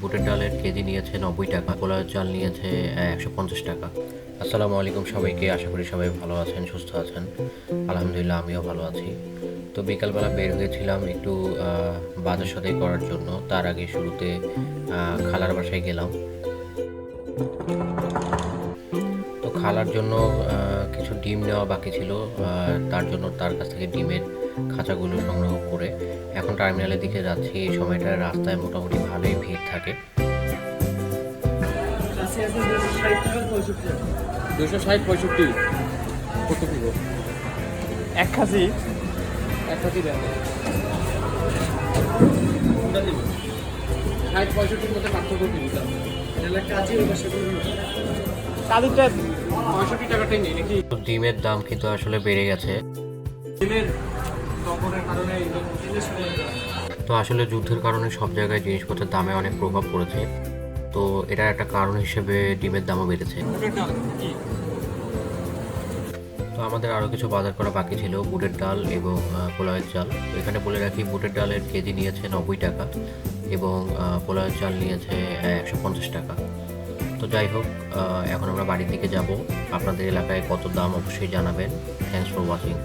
বুটের ডালের কেজি নিয়েছে 90 টাকা, পোলাও চাল নিয়েছে 150 টাকা। আসসালামু আলাইকুম সবাইকে, আশা করি সবাই ভালো আছেন, সুস্থ আছেন। আলহামদুলিল্লাহ আমিও ভালো আছি। তো বিকালবেলা বের হয়েছিলাম একটু বাজার সদাই করার জন্য। তার আগে শুরুতে খালার বাসায় গেলাম। তো খালার জন্য কিছু ডিম নেওয়া বাকি ছিল, তার জন্য তার কাছ থেকে ডিমের খাঁচাগুলো সংগ্রহ করে এখন টার্মিনালের দিকে যাচ্ছি। এই সময়টা রাস্তায় মোটামুটি ভালোই ভিড় থাকে। 260-65 কত দিব? এক খাসি এক কাটি দেন। কোনটা দিব? 60-65 মধ্যে পার্থক্য কি দিতাম? এটা কাজই ওই পাশে কাদিরটা 65 টাকাটাই নেই নাকি? তো ডিমের দাম কিন্তু আসলে বেড়ে গেছে। ডিমের দমনের কারণে তো আসলে যুদ্ধের কারণে সব জায়গায় জিনিসপত্রের দামে অনেক প্রভাব পড়েছে। তো এটা একটা কারণ হিসেবে ডিমের দামও বেড়েছে। তো আমাদের আরও কিছু বাজার করা বাকি ছিল, বুটের ডাল এবং পোলাওয়ের চাল। তো এখানে বলে রাখি, বুটের ডালের কেজি নিয়েছে 90 টাকা এবং পোলাওয়ের চাল নিয়েছে 150 টাকা। তো যাই হোক, এখন আমরা বাড়ির দিকে যাব। আপনাদের এলাকায় কত দাম অবশ্যই জানাবেন। Thanks for watching.